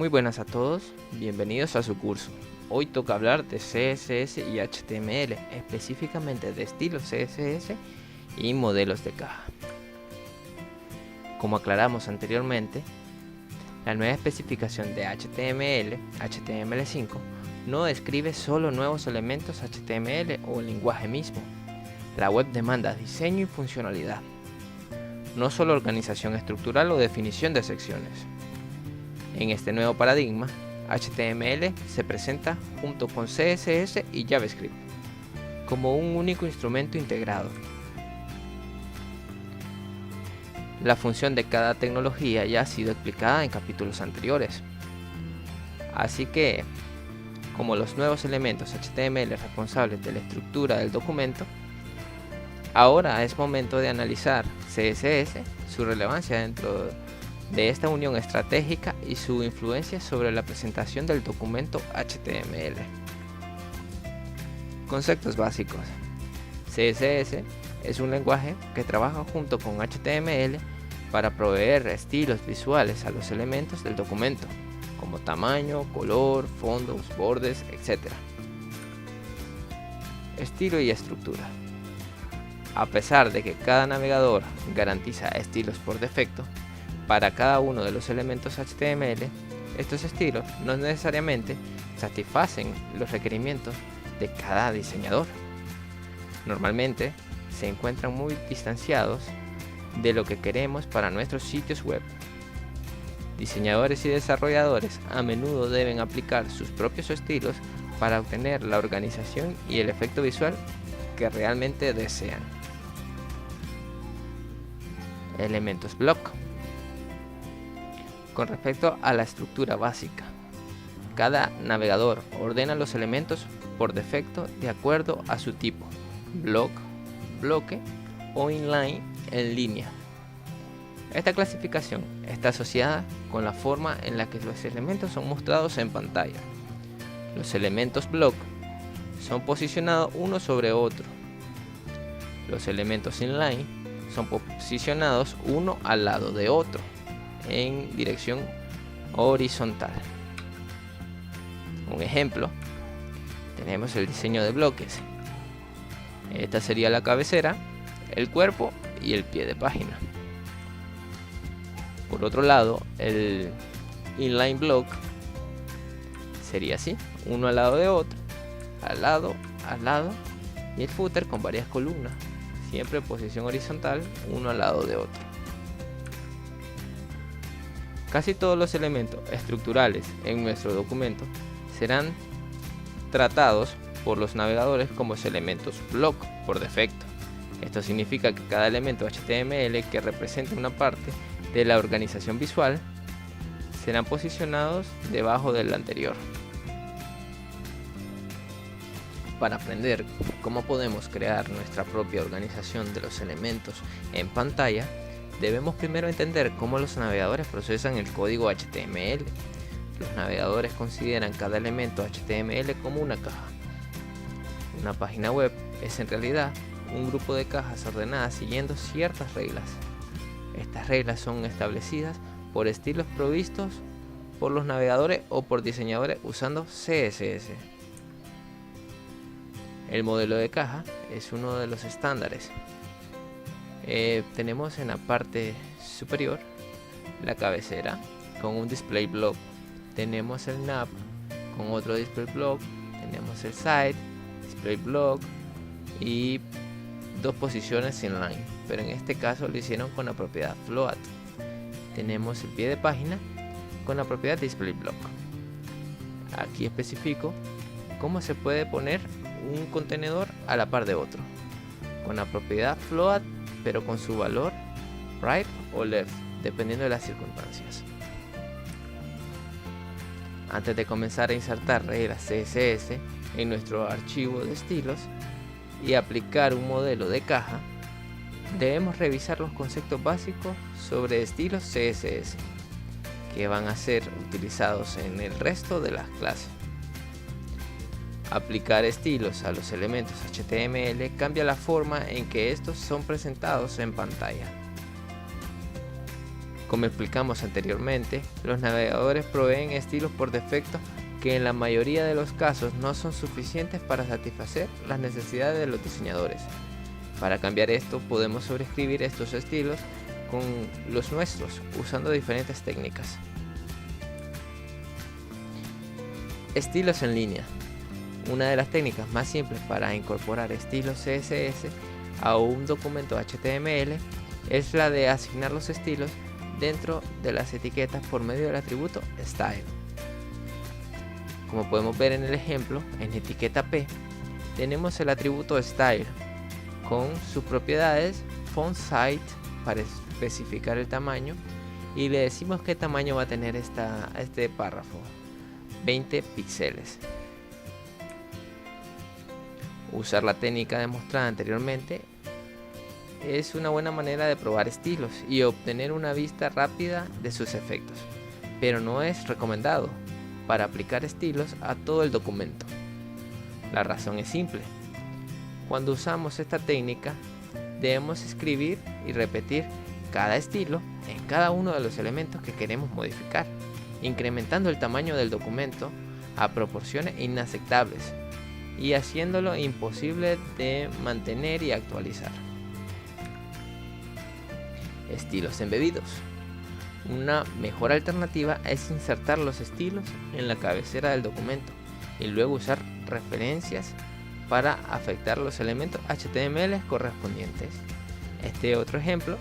Muy buenas a todos, bienvenidos a su curso. Hoy toca hablar de CSS y HTML, específicamente de estilos CSS y modelos de caja. Como aclaramos anteriormente, la nueva especificación de HTML, HTML5, no describe solo nuevos elementos HTML o el lenguaje mismo. La web demanda diseño y funcionalidad, no solo organización estructural o definición de secciones. En este nuevo paradigma, HTML se presenta junto con CSS y JavaScript como un único instrumento integrado. La función de cada tecnología ya ha sido explicada en capítulos anteriores. Así que, como los nuevos elementos HTML responsables de la estructura del documento, ahora es momento de analizar CSS, su relevancia dentro de esta unión estratégica y su influencia sobre la presentación del documento HTML. Conceptos básicos. CSS es un lenguaje que trabaja junto con HTML para proveer estilos visuales a los elementos del documento, como tamaño, color, fondos, bordes, etc. Estilo y estructura. A pesar de que cada navegador garantiza estilos por defecto, para cada uno de los elementos HTML, estos estilos no necesariamente satisfacen los requerimientos de cada diseñador. Normalmente se encuentran muy distanciados de lo que queremos para nuestros sitios web. Diseñadores y desarrolladores a menudo deben aplicar sus propios estilos para obtener la organización y el efecto visual que realmente desean. Elementos block. Con respecto a la estructura básica, cada navegador ordena los elementos por defecto de acuerdo a su tipo: block, bloque o inline, en línea. Esta clasificación está asociada con la forma en la que los elementos son mostrados en pantalla. Los elementos block son posicionados uno sobre otro. Los elementos inline son posicionados uno al lado de otro en dirección horizontal. Un ejemplo, tenemos el diseño de bloques. Esta sería la cabecera, el cuerpo y el pie de página. Por otro lado, el inline block sería así, uno al lado de otro, al lado, y el footer con varias columnas, siempre en posición horizontal, uno al lado de otro. Casi todos los elementos estructurales en nuestro documento serán tratados por los navegadores como elementos block por defecto. Esto significa que cada elemento HTML que represente una parte de la organización visual serán posicionados debajo del anterior. Para aprender cómo podemos crear nuestra propia organización de los elementos en pantalla, debemos primero entender cómo los navegadores procesan el código HTML. Los navegadores consideran cada elemento HTML como una caja. Una página web es en realidad un grupo de cajas ordenadas siguiendo ciertas reglas. Estas reglas son establecidas por estilos provistos por los navegadores o por diseñadores usando CSS. El modelo de caja es uno de los estándares. Tenemos en la parte superior la cabecera con un display block, tenemos el nav con otro display block, tenemos el side display block y dos posiciones inline, pero en este caso lo hicieron con la propiedad float. Tenemos el pie de página con la propiedad display block. Aquí especifico cómo se puede poner un contenedor a la par de otro con la propiedad float, pero con su valor right o left, dependiendo de las circunstancias. Antes de comenzar a insertar reglas CSS en nuestro archivo de estilos y aplicar un modelo de caja, debemos revisar los conceptos básicos sobre estilos CSS que van a ser utilizados en el resto de las clases. Aplicar estilos a los elementos HTML cambia la forma en que estos son presentados en pantalla. Como explicamos anteriormente, los navegadores proveen estilos por defecto que en la mayoría de los casos no son suficientes para satisfacer las necesidades de los diseñadores. Para cambiar esto, podemos sobreescribir estos estilos con los nuestros usando diferentes técnicas. Estilos en línea. Una de las técnicas más simples para incorporar estilos CSS a un documento HTML es la de asignar los estilos dentro de las etiquetas por medio del atributo style. Como podemos ver en el ejemplo, en etiqueta P tenemos el atributo style con sus propiedades font size para especificar el tamaño, y le decimos qué tamaño va a tener este párrafo: 20 píxeles. Usar la técnica demostrada anteriormente es una buena manera de probar estilos y obtener una vista rápida de sus efectos, pero no es recomendado para aplicar estilos a todo el documento. La razón es simple: cuando usamos esta técnica debemos escribir y repetir cada estilo en cada uno de los elementos que queremos modificar, incrementando el tamaño del documento a proporciones inaceptables y haciéndolo imposible de mantener y actualizar. Estilos embebidos. Una mejor alternativa es insertar los estilos en la cabecera del documento y luego usar referencias para afectar los elementos HTML correspondientes. Este otro ejemplo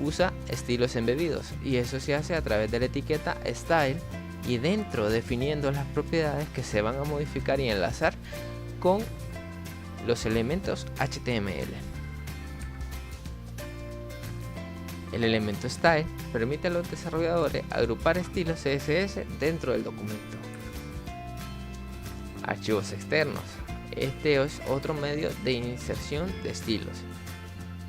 usa estilos embebidos, y eso se hace a través de la etiqueta style y dentro definiendo las propiedades que se van a modificar y enlazar con los elementos HTML. El elemento style permite a los desarrolladores agrupar estilos CSS dentro del documento. Archivos externos. Este es otro medio de inserción de estilos.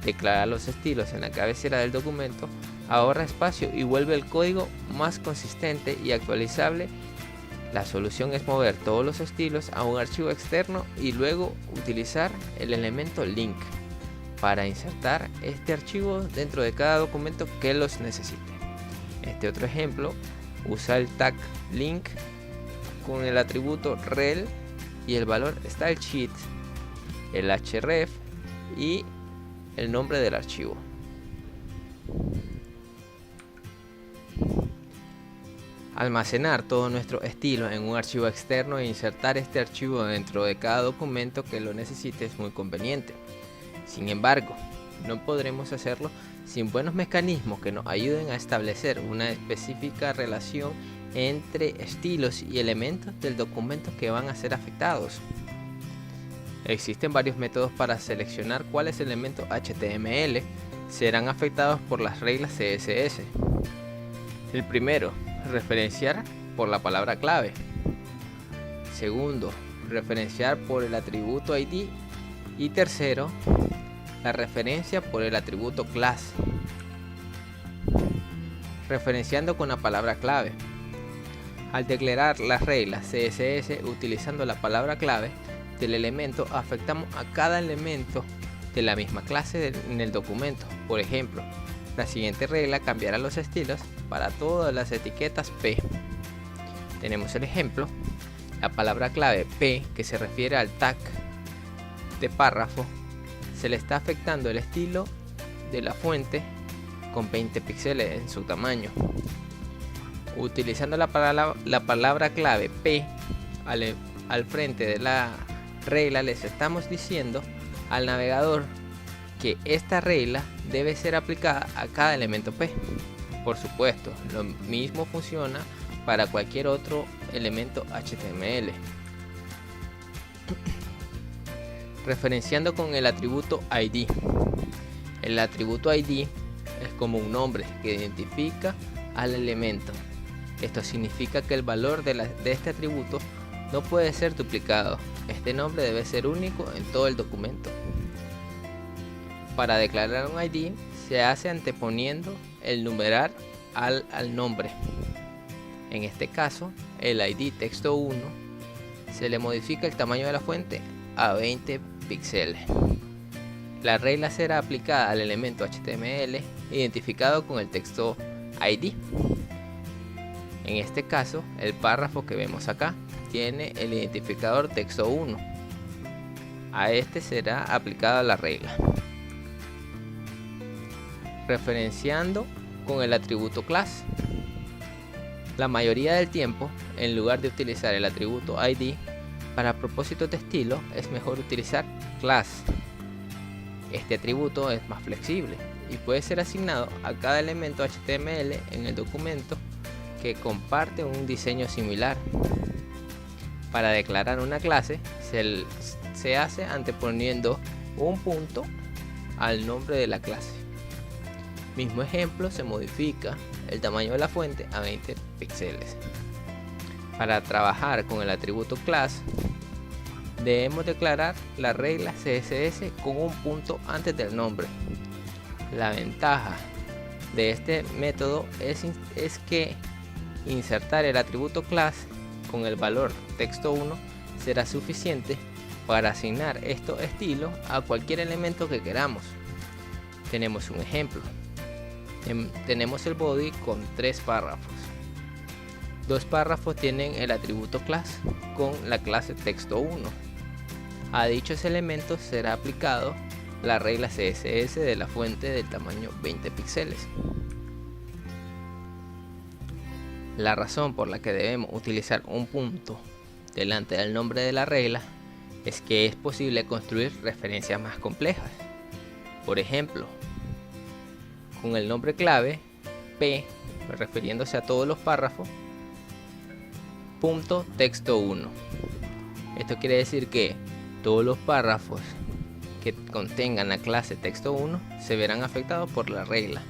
Declarar los estilos en la cabecera del documento ahorra espacio y vuelve el código más consistente y actualizable. La solución es mover todos los estilos a un archivo externo y luego utilizar el elemento link para insertar este archivo dentro de cada documento que los necesite. Este otro ejemplo usa el tag link con el atributo rel y el valor stylesheet, el href y el nombre del archivo. Almacenar todo nuestro estilo en un archivo externo e insertar este archivo dentro de cada documento que lo necesite es muy conveniente. Sin embargo, no podremos hacerlo sin buenos mecanismos que nos ayuden a establecer una específica relación entre estilos y elementos del documento que van a ser afectados. Existen varios métodos para seleccionar cuáles elementos HTML serán afectados por las reglas CSS. El primero, referenciar por la palabra clave. Segundo, referenciar por el atributo ID. Y tercero, la referencia por el atributo class. Referenciando con la palabra clave. Al declarar las reglas CSS utilizando la palabra clave del elemento, afectamos a cada elemento de la misma clase en el documento. Por ejemplo, la siguiente regla cambiará los estilos para todas las etiquetas P. Tenemos el ejemplo: la palabra clave P, que se refiere al tag de párrafo, se le está afectando el estilo de la fuente con 20 píxeles en su tamaño. Utilizando la palabra clave P al frente de la regla, les estamos diciendo al navegador que esta regla debe ser aplicada a cada elemento P. Por supuesto, lo mismo funciona para cualquier otro elemento HTML. Referenciando con el atributo ID. El atributo ID es como un nombre que identifica al elemento. Esto significa que el valor de este atributo no puede ser duplicado. Este nombre debe ser único en todo el documento. Para declarar un ID se hace anteponiendo el numeral al nombre. En este caso, el ID texto 1 se le modifica el tamaño de la fuente a 20 píxeles. La regla será aplicada al elemento HTML identificado con el texto ID. En este caso, el párrafo que vemos acá tiene el identificador texto 1. A este será aplicada la regla. Referenciando con el atributo class. La mayoría del tiempo, en lugar de utilizar el atributo ID, para propósitos de estilo es mejor utilizar class. Este atributo es más flexible y puede ser asignado a cada elemento HTML en el documento que comparte un diseño similar. Para declarar una clase se hace anteponiendo un punto al nombre de la clase. Mismo ejemplo, se modifica el tamaño de la fuente a 20 píxeles. Para trabajar con el atributo class, debemos declarar la regla CSS con un punto antes del nombre. La ventaja de este método es que insertar el atributo class con el valor texto 1 será suficiente para asignar estos estilos a cualquier elemento que queramos. Tenemos un ejemplo. Tenemos el body con 3 párrafos. 2 párrafos tienen el atributo class con la clase texto 1. A dichos elementos será aplicado la regla CSS de la fuente del tamaño 20 píxeles. La razón por la que debemos utilizar un punto delante del nombre de la regla es que es posible construir referencias más complejas. Por ejemplo, con el nombre clave P, refiriéndose a todos los párrafos, punto texto 1. Esto quiere decir que todos los párrafos que contengan la clase texto 1 se verán afectados por la regla.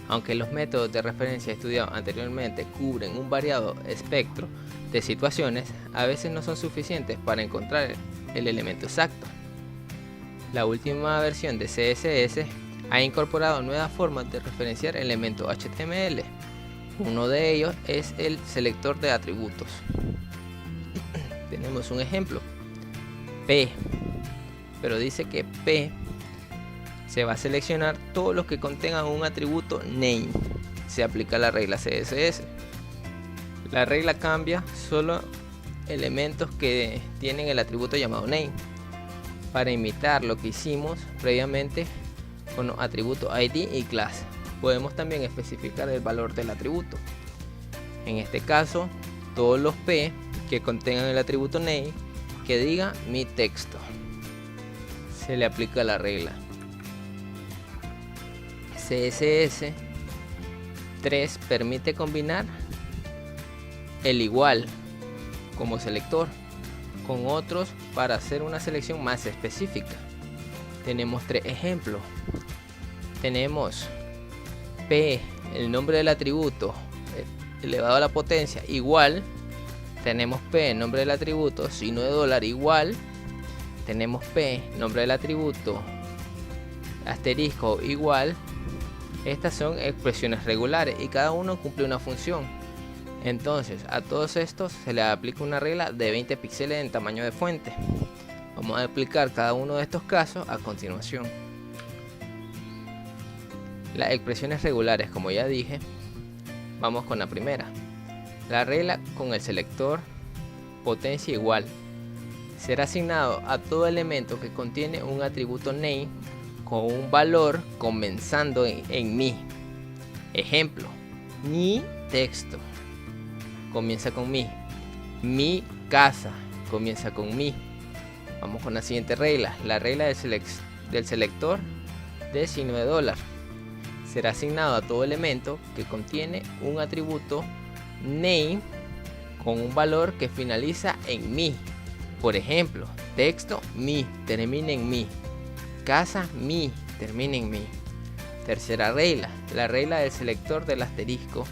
Aunque los métodos de referencia estudiados anteriormente cubren un variado espectro de situaciones, a veces no son suficientes para encontrar el elemento exacto. La última versión de CSS ha incorporado nuevas formas de referenciar elementos HTML. Uno de ellos es el selector de atributos. Tenemos un ejemplo. P, pero dice que P se va a seleccionar todos los que contengan un atributo name. Se aplica la regla CSS. La regla cambia solo elementos que tienen el atributo llamado name, para imitar lo que hicimos previamente con los atributos ID y class. Podemos también especificar el valor del atributo. En este caso, todos los P que contengan el atributo name que diga mi texto, se le aplica la regla. CSS 3 permite combinar el igual como selector con otros para hacer una selección más específica. Tenemos 3 ejemplos. Tenemos P, el nombre del atributo elevado a la potencia, igual. Tenemos P, nombre del atributo signo de dólar, igual. Tenemos P, nombre del atributo asterisco, igual. Estas son expresiones regulares y cada uno cumple una función. Entonces a todos estos se les aplica una regla de 20 píxeles en tamaño de fuente. Vamos a aplicar cada uno de estos casos a continuación. Las expresiones regulares, como ya dije, vamos con la primera. La regla con el selector potencia igual será asignado a todo elemento que contiene un atributo name con un valor comenzando en mi. Ejemplo, mi texto comienza con mi. Mi casa comienza con mi. Vamos con la siguiente regla. La regla del selector de signo de dólar será asignado a todo elemento que contiene un atributo name con un valor que finaliza en mi. Por ejemplo, texto mi, termina en mi. Casa mi, termina en mi. Tercera regla, la regla del selector del asterisco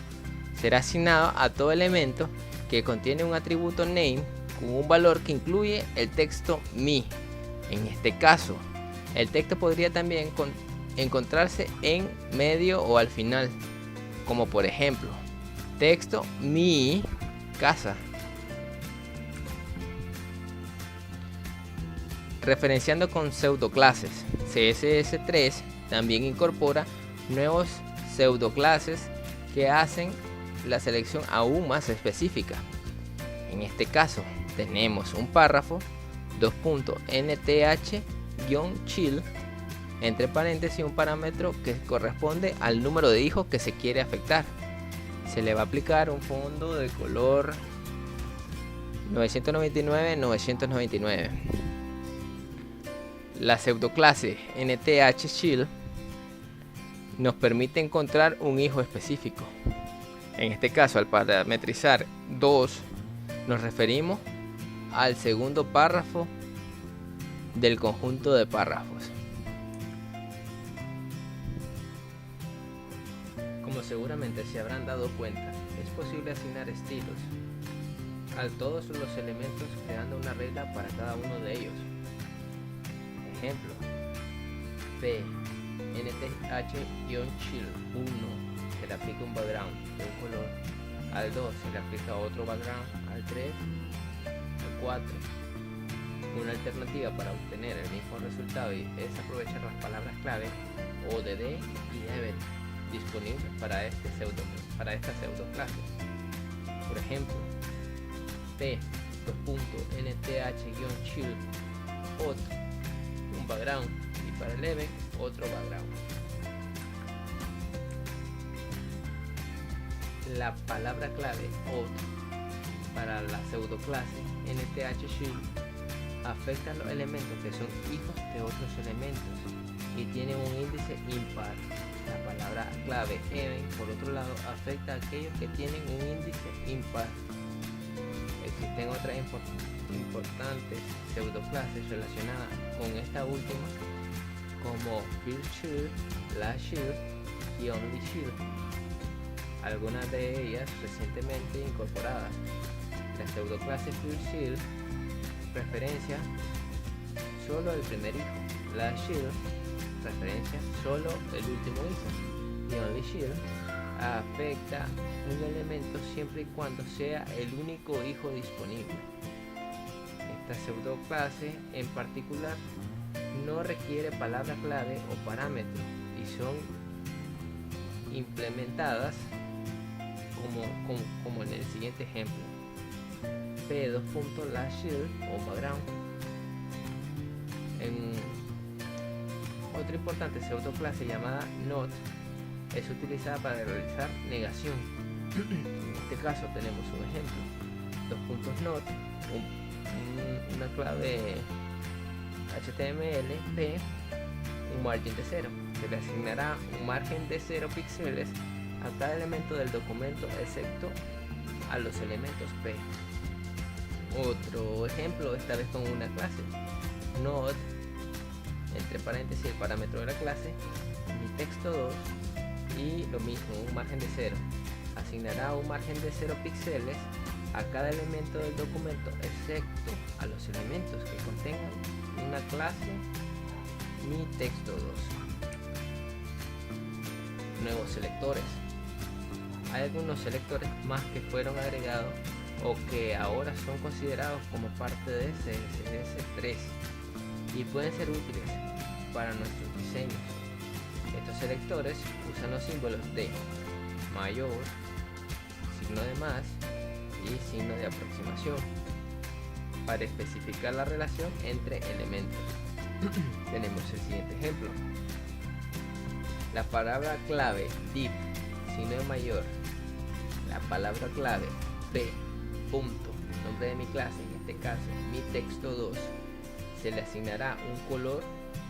será asignado a todo elemento que contiene un atributo name con un valor que incluye el texto mi. En este caso, el texto podría también encontrarse en medio o al final, como por ejemplo, texto mi casa. Referenciando con pseudoclases, CSS3 también incorpora nuevos pseudoclases que hacen la selección aún más específica. En este caso tenemos un párrafo, .nth-child, entre paréntesis un parámetro que corresponde al número de hijos que se quiere afectar. Se le va a aplicar un fondo de color 999-999. La pseudoclase nth-child nos permite encontrar un hijo específico. En este caso, al parametrizar 2, nos referimos al segundo párrafo del conjunto de párrafos. Como seguramente se habrán dado cuenta, es posible asignar estilos a todos los elementos creando una regla para cada uno de ellos. Ejemplo: p nth-child 1 se le aplica un background de un color, al 2 se le aplica otro background, al 3, al 4. Una alternativa para obtener el mismo resultado es aprovechar las palabras clave odd y debet disponibles para esta pseudoclase. Por ejemplo, p.nth-child odd un background y para el event otro background. La palabra clave odd para la pseudoclase nth-child afecta a los elementos que son hijos de otros elementos y tienen un índice impar. La palabra clave event, por otro lado, afecta a aquellos que tienen un índice impar. Existen otras importantes pseudoclases relacionadas con esta última, como firstChild, lastChild y onlyChild. Algunas de ellas recientemente incorporadas. La pseudoclase firstChild referencia solo el primer hijo, lastChild referencia solo el último hijo y onlyChild afecta un elemento siempre y cuando sea el único hijo disponible. Esta pseudoclase en particular no requiere palabra clave o parámetro y son implementadas como en el siguiente ejemplo: p2.lastChild o background. En otra importante pseudoclase llamada not es utilizada para realizar negación. En este caso tenemos un ejemplo: .not, una clave HTML p, un margen de 0. Se le asignará un margen de 0 píxeles a cada elemento del documento excepto a los elementos p. Otro ejemplo, esta vez con una clase not, entre paréntesis el parámetro de la clase, mi texto 2, y lo mismo, un margen de 0. Asignará un margen de 0 píxeles a cada elemento del documento excepto a los elementos que contengan una clase mi texto 2. Nuevos selectores. Hay algunos selectores más que fueron agregados o que ahora son considerados como parte de CSS3 y pueden ser útiles para nuestros diseños. Estos selectores usan los símbolos de mayor, signo de más y signo de aproximación para especificar la relación entre elementos. Tenemos el siguiente ejemplo: la palabra clave div, signo de mayor, la palabra clave p, punto, nombre de mi clase, en este caso mi texto 2, se le asignará un color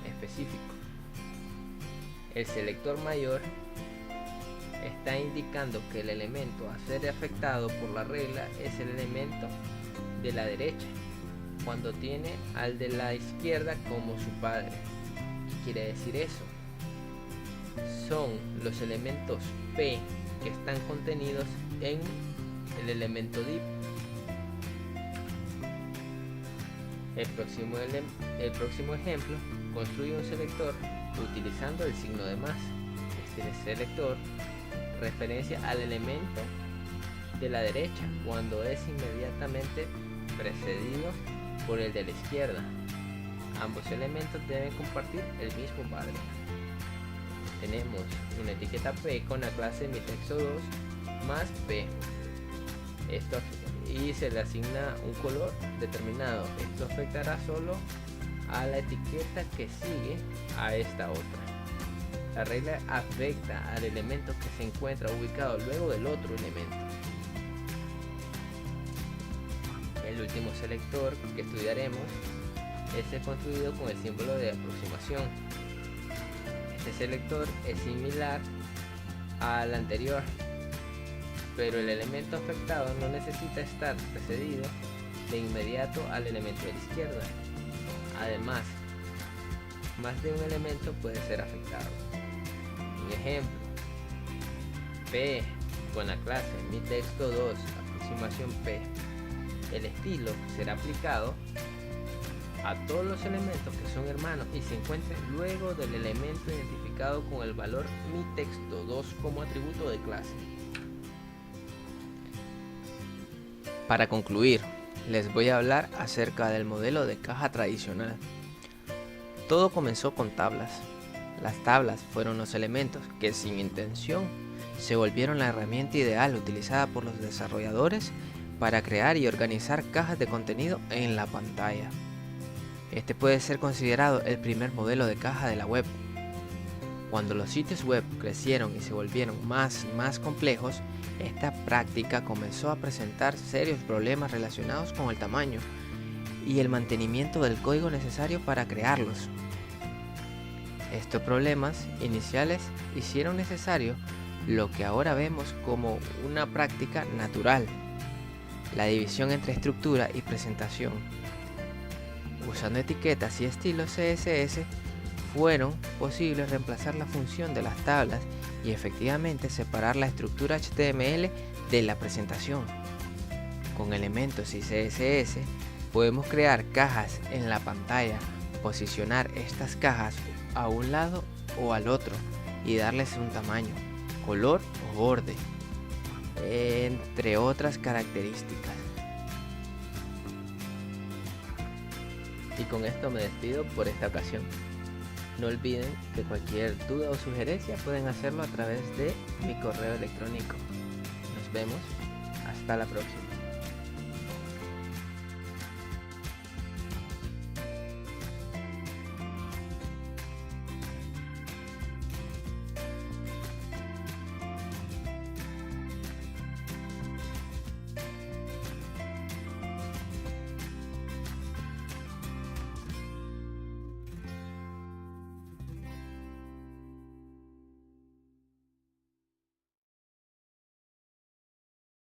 específico. El selector mayor está indicando que el elemento a ser afectado por la regla es el elemento de la derecha, cuando tiene al de la izquierda como su padre. ¿Qué quiere decir eso? Son los elementos p que están contenidos en el elemento div. El próximo ejemplo construye un selector utilizando el signo de más. Este selector referencia al elemento de la derecha cuando es inmediatamente precedido por el de la izquierda. Ambos elementos deben compartir el mismo padre. Tenemos una etiqueta P con la clase mitexto2 más P. Y se le asigna un color determinado. Esto afectará solo a la etiqueta que sigue a esta otra. La regla afecta al elemento que se encuentra ubicado luego del otro elemento. El último selector que estudiaremos es construido con el símbolo de aproximación. Este selector es similar al anterior, pero el elemento afectado no necesita estar precedido de inmediato al elemento de la izquierda. Además, más de un elemento puede ser afectado. Un ejemplo: P con la clase mitexto2 aproximación P. El estilo será aplicado a todos los elementos que son hermanos y se encuentren luego del elemento identificado con el valor mitexto2 como atributo de clase. Para concluir, les voy a hablar acerca del modelo de caja tradicional. Todo comenzó con tablas. Las tablas fueron los elementos que sin intención se volvieron la herramienta ideal utilizada por los desarrolladores para crear y organizar cajas de contenido en la pantalla. Este puede ser considerado el primer modelo de caja de la web. Cuando los sitios web crecieron y se volvieron más y más complejos, esta práctica comenzó a presentar serios problemas relacionados con el tamaño y el mantenimiento del código necesario para crearlos. Estos problemas iniciales hicieron necesario lo que ahora vemos como una práctica natural: la división entre estructura y presentación. Usando etiquetas y estilos CSS, fueron posibles reemplazar la función de las tablas y efectivamente separar la estructura HTML de la presentación. Con elementos y CSS podemos crear cajas en la pantalla, posicionar estas cajas a un lado o al otro y darles un tamaño, color o borde, entre otras características. Y con esto me despido por esta ocasión. No olviden que cualquier duda o sugerencia pueden hacerlo a través de mi correo electrónico. Nos vemos. Hasta la próxima.